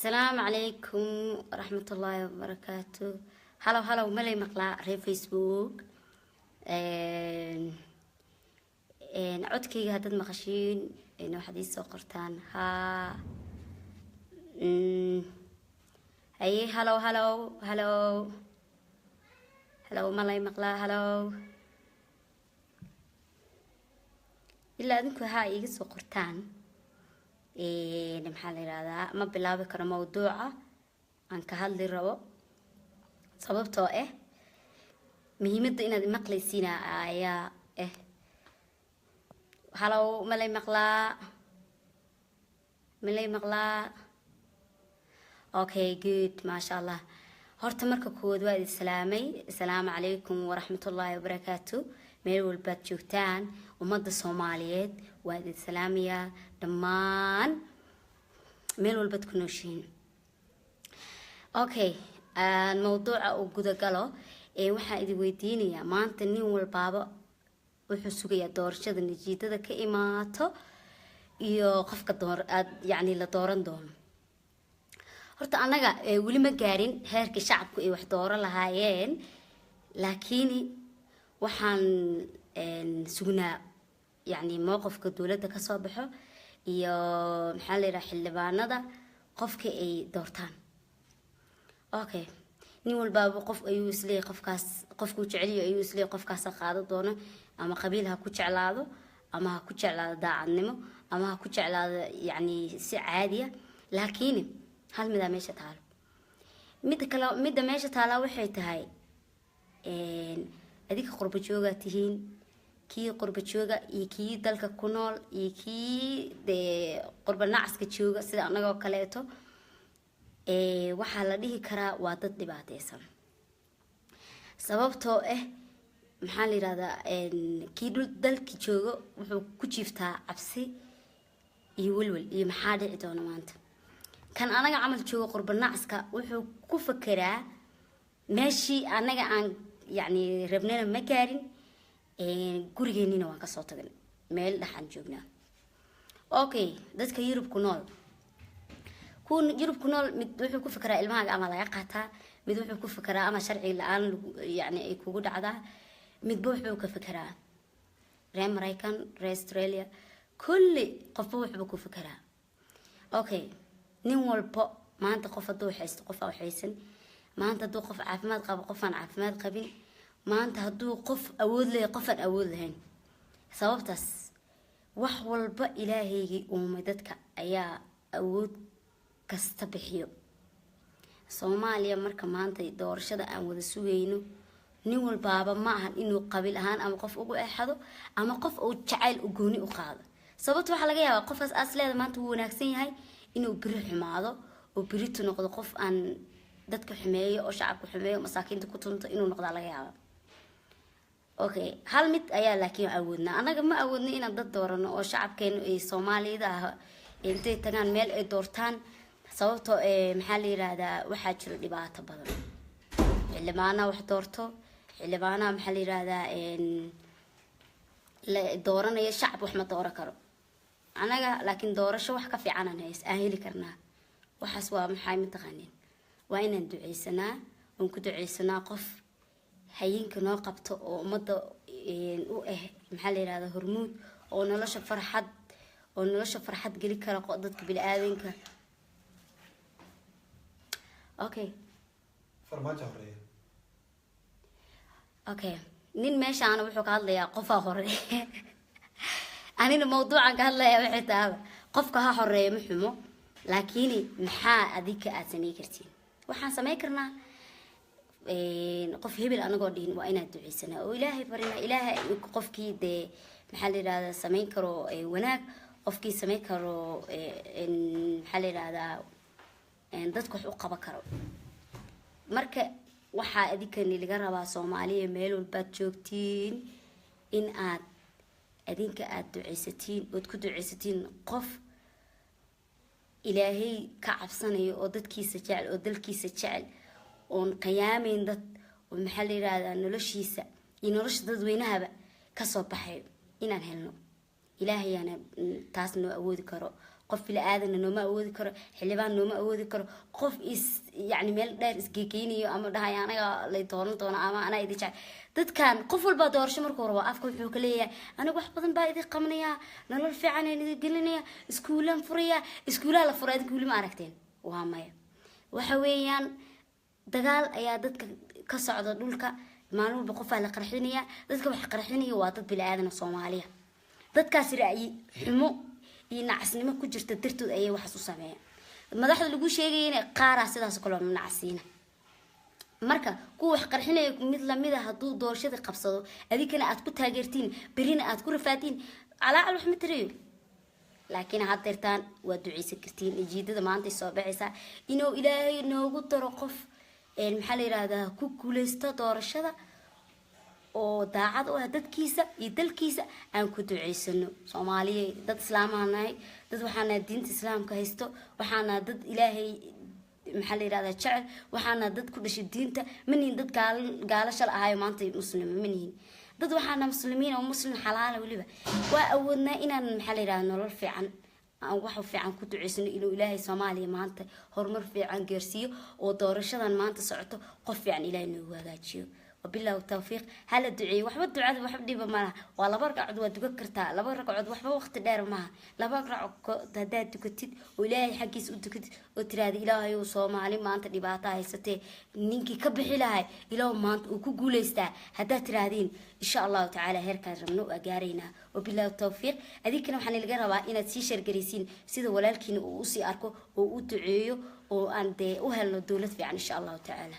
السلام عليكم ورحمة الله وبركاته. هلا ملي مقلع ري فيسبوك عدكي هادد مقشين إنه حديث سوقرتان ها هاي هلو ملي مقلع هلو إلا أنكو هاي إيجي سوقرتان maxaa la yiraahdaa ma bilaabi karo mawduuca aan ka hadli rabo sababtoo muhiimadda inaad maqlaysiin ayaa halow malay maqlaa okay good maasha allah horta marka kood waa idin salaamay assalaamu calaykum waraxmatullaahi wabarakaatu meel walbaad joogtaan ummadda Soomaaliyeed waa idin salaamayaa dhammaan meel walbaad ku nooshiin okay mawduuca uu guda galo waxaan idin weydiinayaa maanta nin walbaaba wuxuu sugayaa doorashada natiijada ka imaato iyo qofka yani la dooran doono horta anaga weli ma gaarin heerka shacabku ay wax dooran lahaayeen laakiin waxaan sugnaa يعني موقف كدولة كسب بحه يا محل راح اللبانة قف كأي دورتان أوكي نيول باب قف أيوس لي قف كوتشعلي أيوس لي قف كاس قاعدة دونه أما قبيلها كوتشعلاده أما كوتشعلاده دا عنمه أما كوتشعلاده يعني عادية لكن هل مدا ماشي تعال مدا ماشي تعال وحيت هاي أديك قرب جوجا تهين كي قرب جوجا يكي دلك كنول يكي de قرب نعس كجوجا سيدا أنا جو كليتو وحلا ليه كرا وادد دبعتيسن سببتو محلي هذا كي دلك جوجا وحو كجيفتا عبسي يولول يمحاد عدونا مانت كان أنا عمل جوجا قرب نعس كا وحو كفكرة ماشي أنا عن يعني ربنا مكارين gurigeennina waan ka soo tagnay meel dhaxan joognaa okay dadka Yurub ku nool mid wuxuu ku fikiraa ilmaha ama laga qaataa mid wuxuu ku fikiraa ama sharci la'aan yani ay kugu dhacdaa mid wuxuu ka fikiraa reer Mareykan reer Australia kulli qof wuxuu ku fikiraa okay nin walba maanta qof haduu haysto qof aan haysan maanta haduu qof caafimaad qabo qof aan caafimaad qabin maanta haduu qof awood leeyahay qof aan awood lahayn sababtaas wax walba ilaahaygi dadka ayaa awood kasta bixiyo Soomaaliya marka maanta doorashada aan wada sugayno nin walbaaba ma ahan inuu qabiil ahaan ama qof ugu eexado ama qof uu jacayl u gooni u qaado sababta waxa laga yaabaa qofaas asleeda maanta uu wanaagsan yahay inuu biri xumaado oo biritu noqdo qof aan dadka xumeeyo oo shacabku xumeeyo masaakiinta ku tunto inuu noqdo laga yaabaa okay hal mid ayaa laakiin awoodna anaga ma awoodna inaan dad doorano oo shacabkeenu ay Soomaalida intay tagaan meel ay doortaan sababtoo maxaa la yiraahdaa waxa jiro dhibaato badan xildhibaana wax doorto xildhibaana maxaa la yiraahdaa la dooranaya shacab wax ma dooran karo anaga laakiin doorasho wax ka fiican aan heli karnaa waxaas waa maxay mataqaaniin waa inaan duceysanaa oo ku duceysanaa qof hayinka noo qabto oo umada u maxaa la yiraahdaa hormuud oo nolosha farxad gali kara dadka bini'aadanka okay farmaajo horeeyo okay nin meeshaan wuxuu ka hadlayaa qofa horeeyo anina mawduucan ka hadlayaa wixii taaba qofka ha horeeyo ma xumo laakiin maxaa adika aad sameey kartiin waxaan sameey karnaa qof hebel anagoo dhihin waa inaad duceysanaa oo ilaahay barina ilaahay qofkii de maxaa la yiraahdaa sameyn karo wanaag qofkii sameyn karo maxaa la yiraahdaa dadku wax u qaban karo marka waxa adikani laga rabaa Soomaaliya meel walba joogtiin in aad adinka aad duceysatiin oo ku duceysatiin qof ilaahay ka cabsanayo oo dadkiisa jecel oo dalkiisa jecel oon qiyaamayn dad oo maxaa la yiraahdaa noloshiisa iyo nolosha dadweynahaba ka soo baxay inaan helno ilaahayana taas noo awoodi karo qof ila aadana nooma awoodi karo xildhibaan nooma awoodi karo qof is yani meel dheer isgeegeynayo ama dhahay anaga lay dooran doona ama anaa idin jecel dadkan qof walba doorasho markuu rabo afka wuxuu ka leeyahay aniga wax badan baa idin qabanayaa nolol fiican aan idin gelinayaa iskuulaan furayaa iskuulaa la furaa idinka weli ma aragteen waa maya waxa weeyaan dagaal ayaa dadka ka socda dhulka maalin walba qofaa la qarxinayaa dadka wax qarxinaya waa dad bili-aadan Soomaaliya dadkaas ra'yi xumo iyo nacasnimo ku jirta dartood ayay wax u sameeyaan madaxda lagu sheegay in qaara sidaas kale oo nacsiina marka ku wax qarxinaya mid lamid ah haduu doorashada qabsado adikana aad ku taageertiin berina aad ku rafaatiin calaa wax matariyo laakiin hadeertaan waa duceysan kartiin jiidada maanta soo baxaysa inuu ilaahay noogu daro qof maxaa la yiraahdaa ku guuleysto doorashada oo daacad u ah dadkiisa iyo dalkiisa aan ku duceysano Soomaaliya dad islaamanahay dad waxaana diinta islaamka haysto waxaana dad ilaahay maxaa la yiraahdaa jecel waxaana dad ku dhashay diinta maniin dad gaalasha ahayo maanta muslim maniin dad waxaana muslimiin oo muslim xalaal waliba waa awoodna inaan maxaa la yiraahdaa nolol fiican aan wax fiican ku duceysano inuu ilaahay Soomaaliya maanta horumar fiican gaarsiiyo oo doorashadan maanta socoto qof fiican ilaahay noo hagaajiyo وبالله التوفيق هل الدعاء وحب الدعاء وحب دي بمعنى والله برجع عدوى تذكرتها لا برجع عدوى وحب وقت دار معها لا برجع تهداد تكتد وإلهي حقي سؤتك وتراد إلهي وصوم علي ما أنت دبعتها ستة نينكي كبح لها إله ما أنت وكقول يستا هدا ترادين إن شاء الله تعالى هركز رمنو أجارينا وبالله التوفيق هذيك كنا حن الجربة إن تسيشر جريسين سيد ولكن وأوصي أركو وأدعيه وأنت أهل الدولة في عن إن شاء الله تعالى